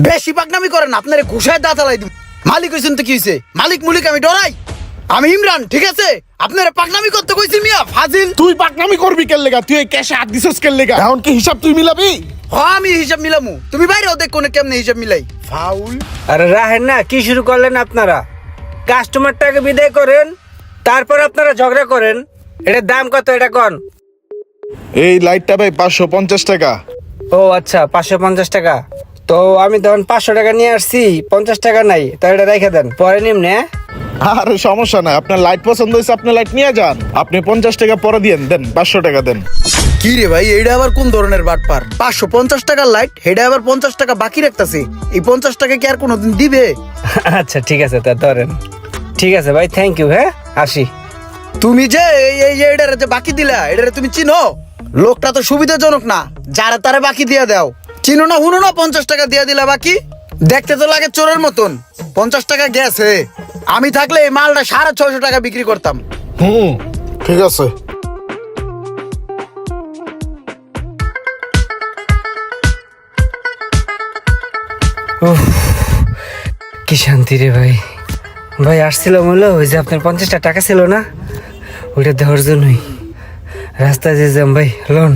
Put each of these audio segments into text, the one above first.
বেশি পাকনামি করেন, আপনারে ঘুষায় দাঁতালাই দিব। মালিক হইছেন তো কি হইছে? মালিক মুলিক আমি ডরাই? আমি ইমরান, ঠিক আছে? আপনারা পাকনামি করতে কইছি মিয়া, ফাজিল। তুই পাকনামি করবি কেন লেগা? তুই এই ক্যাশে হাত দিছস কেন লেগা? এখন কি হিসাব তুই মিলাবি? আমি হিসাব মিলামু, তুমি বাইরেও দেখ কোনে কেমনে হিসাব মিলাই। ফাউল। আরে রাহেন না, কি শুরু করলেন আপনারা? কাস্টমারটাকে বিদায় করেন, তারপর আপনারা ঝগড়া করেন। এটার দাম কত এটা কোন? এই লাইটটা ভাই 550 টাকা। ও আচ্ছা, 550 টাকা। তো আমি তখন 500 টাকা নিয়ে আসছি, 50 টাকা নাই, তো এটা রেখে দেন, পরে নিমনে। আরে সমস্যা নাই, আপনার লাইট পছন্দ হয়েছে আপনি লাইট নিয়ে যান। আপনি 50 টাকা পরে দিয়েন, দেন 500 টাকা দেন। কি রে ভাই, এইটা আবার কোন ধরনের বাটপার? 550 টাকার লাইট, হেডা আবার 50 টাকা বাকি রাখতাছে। এই 50 টাকা কি আর কোনোদিন দিবে? আচ্ছা ঠিক আছে, তা ধরেন। ঠিক আছে ভাই, থ্যাংক ইউ। হ্যাঁ, আসি। তুমি যে এই এটারে যে বাকি দিলা, এটারে তুমি চিনো? লোকটা তো সুবিধাজনক না, যারা তারে বাকি দিয়ে দাও। চিনো না, হুনো না, 50 টাকা দিয়ে দিলা বাকি। দেখতে তো লাগে চোরের মতন। 50 টাকা গেছে। আমি থাকলে এই মালটা 650 টাকা বিক্রি করতাম। ঠিক আছে। কি শান্তি রে ভাই। ভাই আসছিলাম হলো, ওই যে আপনার 50টা টাকা ছিল না, ওইটা দেওয়ার জন্যই। রাস্তায় যে যাম ভাই, লোন।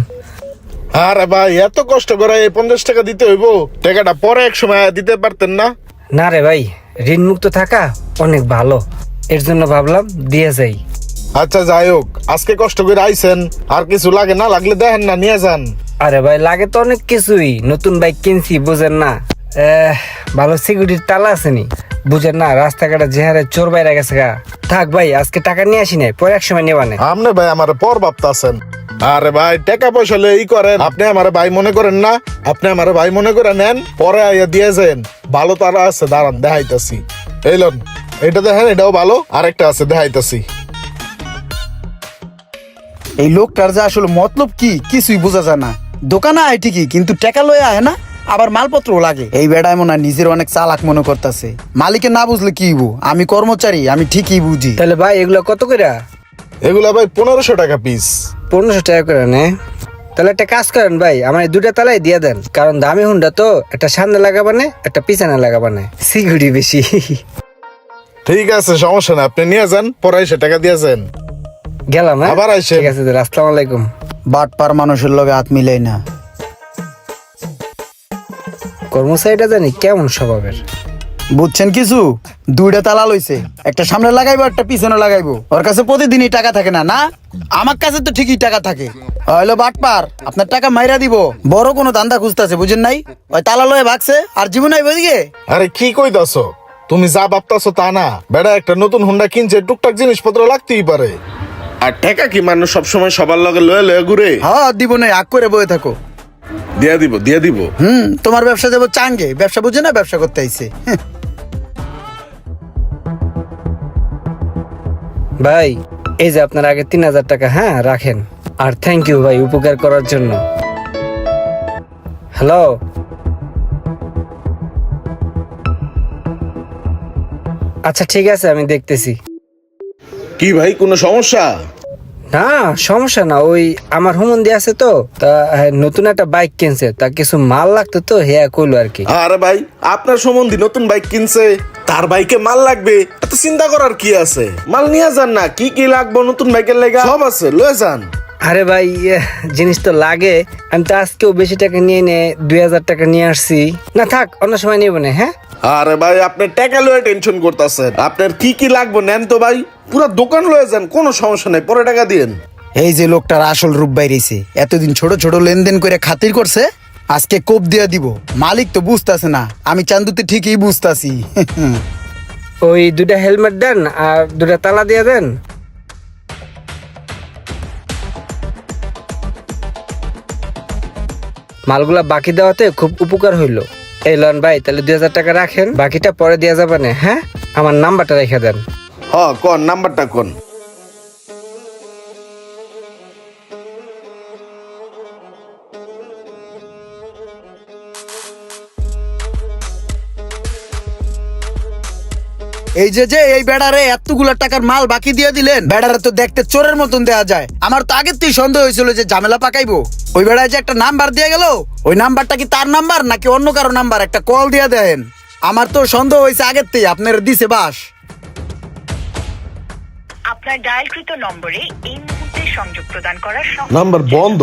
আরে ভাই এত কষ্ট করে এই 50 টাকা দিতে হইব? টাকাটা পরে এক সময় দিতে পারতেন না? না রে ভাই, ঋণ মুক্ত থাকা অনেক ভালো, এর জন্য ভাবলাম দিয়ে যাই। আচ্ছা যাই হোক, আজকে কষ্ট করে আইছেন, আর কিছু লাগে না লাগলে দেখেন না নিয়ে যান। আরে ভাই লাগে তো অনেক কিছুই, নতুন বাইক কিনছি বুঝেন না। ভালো সিকিউরিটির তালা আসেনি বুঝেন না, রাস্তাঘাটে যে হারে চোর বাইরে গেছে গা। থাক ভাই, আজকে টাকা নিয়ে আসি নাই, পরে এক সময় নেওয়া নেই। আপনি ভাই আমার পর ভাবতাছেন। আরে ভাই টাকা পয়সা লয়ে ই করেন, আপনি আমার ভাই মনে করেন না? আপনি আমার ভাই মনে করে নেন, পরে আইয়া দিয়ে যান। ভালো তারা আছে, দাঁড়ান দেখাইতাছি। এই লোন, এটা দেখেন, এটাও ভালো। আরেকটা আছে দেখাইতাছি। এই লোকটার যে আসলে মতলব কি কিছুই বোঝা যায় না। দোকানে আয় ঠিকই, কিন্তু টাকা লয়ে আয় না, আবার মালপত্রও লাগে। এই বেড়ায় মনে হয় নিজের অনেক চালাক মনে করতেছে। মালিকে না বুঝলে কি হইব? আমি কর্মচারী, আমি ঠিকই বুঝি। তাহলে ভাই এগুলো কত করে? এগুলা ভাই 1500 টাকা পিস। 1500 টাকা করে নে। তাহলে একটা কাজ করেন ভাই, আমার এই দুটা তালাই দিয়ে দেন, কারণ দামি হুন্ডা তো, একটা সামনে লাগাবানে একটা পিছনে লাগাবানে, সিকিউরিটি বেশি। ঠিক আছে, সমস্যা না, আপনি নিয়ে যান, পরে এসে টাকা দিয়ে যান। গেলাম, হ্যাঁ? আবার আইসেন। ঠিক আছে, আসসালামু আলাইকুম। বাটপার মানুষের লগে হাত মিলাই না। কর্মচারীটা জানি কেমন স্বভাবের। বুঝছেন কিছু? দুইটা তালা লইছে, একটা সামনে লাগাইবো, একটা পিছনে লাগাইবো। ওর কাছে প্রতিদিনই টাকা থাকে না? না, আমার কাছে তো ঠিকই টাকা থাকে। হইলো বাটপার, আপনার টাকা মাইরা দিব। বড় কোনো ধান্দা খুঁজতেছে, বুঝেন নাই? ওই তালা লয়ে ভাগছে, আর জীবন আইব এদিকে। আরে কি কইতাছ? তুমি যা ভাবতাছো তা না। বেড়া একটা নতুন হুন্ডা কিনছে, টুকটাক জিনিসপত্র লাগতেই পারে। আর টাকা কি মানুষ সবসময় সবার লগে লয়ে লয়ে ঘুরে? হ্যাঁ দিব নাই, আগ করে বয়ে থাকো। দিয়া দিব, দিয়া দিব। তোমার ব্যবসা দেবো চাঙ্গে, ব্যবসা বুঝে না, ব্যবসা করতে আইছে। ভাই এই যে আপনার আগে 3000 টাকা, হ্যাঁ রাখেন। আর থ্যাংক ইউ ভাই উপকার করার জন্য। হ্যালো, আচ্ছা ঠিক আছে, আমি দেখতেছি। কি ভাই কোনো সমস্যা? না সমস্যা না, ওই আমার হুমন্দি আছে তো, তা নতুন একটা বাইক কিনছে, তা কিছু মাল লাগতো তো, হ্যাঁ কইলো আর কি। আরে ভাই আপনার সম্বন্ধী নতুন বাইক কিনছে, তার বাইকে মাল লাগবে, এত চিন্তা করার কি আছে? মাল নিয়ে যান না, কি কি লাগবে নতুন বাইকের লেগা সব আছে, লয়ে যান। আরে ভাই জিনিস তো লাগে, আমি তো আজকেও বেশি টাকা নিয়ে 2000 টাকা নিয়ে আসছি। না থাক, অন্য সময় নিব না। হ্যাঁ আরে ভাই আপনি টাকা লয়ে টেনশন করতেছেন, আপনার কি কি লাগবে নেন তো ভাই, পুরো দোকান লয়ে যান, কোনো সমস্যা নাই, পরে টাকা দিয়েন। এই যে লোকটার আসল রূপ বাইরেছে, এতদিন ছোট ছোট লেনদেন করে খাতির করছে, আজকে কোপ দিয়া দিব। মালিক তো বুঝতাছে না, আমি চান্দুতে ঠিকই বুঝতাছি। ওই দুটা হেলমেট দেন, আর দুটা তালা দিয়ে দেন। মালগুলা বাকি দেওয়াতে খুব উপকার হইলো। এই লন ভাই, তাহলে 2000 টাকা রাখেন, বাকিটা পরে দেওয়া যাবে না। হ্যাঁ, আমার নাম্বারটা রেখে দেন। কোন নাম্বারটা কোন? এই যে এই বেড়ারে এতগুলো টাকার মাল বাকি দিয়ে দিলেন, বেড়ারে তো দেখতে চোরের মতন দেয়া যায়। আমার তো আগের থেকে সন্দেহ হয়েছিল যে ঝামেলা পাকাইবো। ওই বেড়ায় যে একটা নাম্বার দিয়ে গেল, ওই নাম্বারটা কি তার নাম্বার নাকি অন্য কারো নাম্বার, একটা কল দিয়ে দেন। আমার তো সন্দেহ হয়েছে আগের থেকে, আপনার দিছে বাস। আপনার ডায়ালকৃত নম্বরে এই মুহূর্তে সংযোগ প্রদান করার নাম্বার বন্ধ।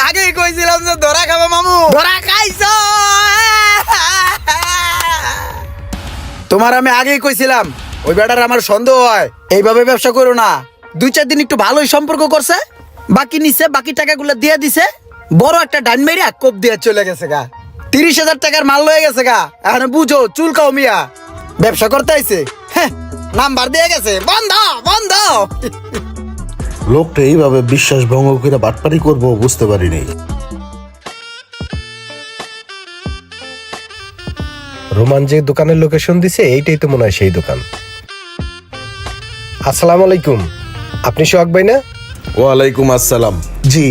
আগেই কইছিলাম যে ধরা খাবে মামু, ধরা খাইছো। তোমার আমি আগেই কইছিলাম ওই বেটার আমার সন্দেহ হয়, এইভাবে ব্যবসা করো না। 2-4 দিন একটু ভালোই সম্পর্ক করছে, বাকি নিছে, বাকি টাকাগুলো দিয়ে দিছে, বড় একটা ডান মেরিয়া কোপ দিয়ে চলে গেছে গা। 30,000 টাকার মাল লয়ে গেছে গা। এখন বুঝো চুলকাও মিয়া, ব্যবসা করতে আইছে। হ্যাঁ, নাম্বার দিয়ে গেছে, বন্ধ বন্ধ। লোকটা এইভাবে বিশ্বাস ভঙ্গ করে বাটপারি করবো বুঝতে পারিনি। রোমান যে দোকানের লোকেশন দিছে এইটাই তো মনে হয় সেই দোকান। আসসালামু আলাইকুম, আপনি সোহাগ ভাই না? ওয়ালাইকুম আসসালাম। জি।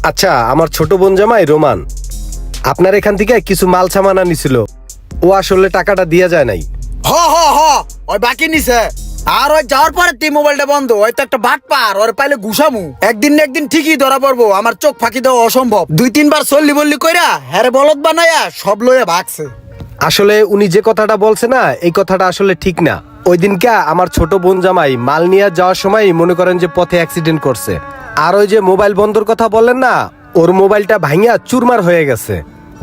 আচ্ছা, আমার ছোট বোন জামাই রোমান আপনার এখান থেকে কিছু মাল সামান আনিছিল, ও আসলে টাকাটা দিয়া যায় নাই। হ হ হ, ওই বাকি নিছে। আর ওই যাওয়ার পরে তুই মোবাইলটা বন্ধ, ওই তো একটা বাট পার, ওর পাইলে ঘুষামু। একদিন না একদিন ঠিকই ধরা পড়বো, আমার চোখ ফাঁকি দেওয়া অসম্ভব। 2-3 বার চল্লি বললি কইরা হ্যারে বলদ বানায়া সব লইয়া ভাগছে। আসলে উনি যে কথাটা বলছে না, এই কথাটা আসলে ঠিক না। ওই দিনকে আমার ছোট বোন জামাই মাল নিয়ে যাওয়ার সময় মনে করেন যে পথে অ্যাক্সিডেন্ট করছে। আর ওই যে মোবাইল বন্ধর কথা বললেন না, ওর মোবাইলটা ভাঙিয়া চুরমার হয়ে গেছে,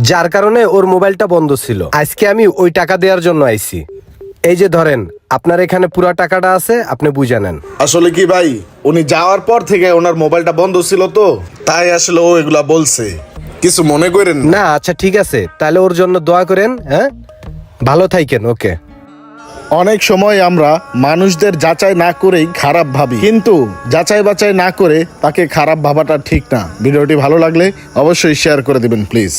যার কারণে ওর মোবাইলটা বন্ধ ছিল। আজকে আমি ওই টাকা দেওয়ার জন্য আইছি। এই যে ধরেন, আপনার এখানে পুরা টাকাটা আছে, আপনি বুঝে নেন। আসলে কি ভাই, উনি যাওয়ার পর থেকে ওনার মোবাইলটা বন্ধ ছিল তো, তাই আসলে ও এগুলা বলছে, কিছু মনে করেন না। না আচ্ছা ঠিক আছে, তাহলে ওর জন্য দোয়া করেন। হ্যাঁ, ভালো থাকেন। ওকে। অনেক সময় আমরা মানুষদের যাচাই না করেই খারাপ ভাবি, কিন্তু যাচাই বাছাই না করে তাকে খারাপ ভাবাটা ঠিক না। ভিডিওটি ভালো লাগলে অবশ্যই শেয়ার করে দিবেন প্লিজ।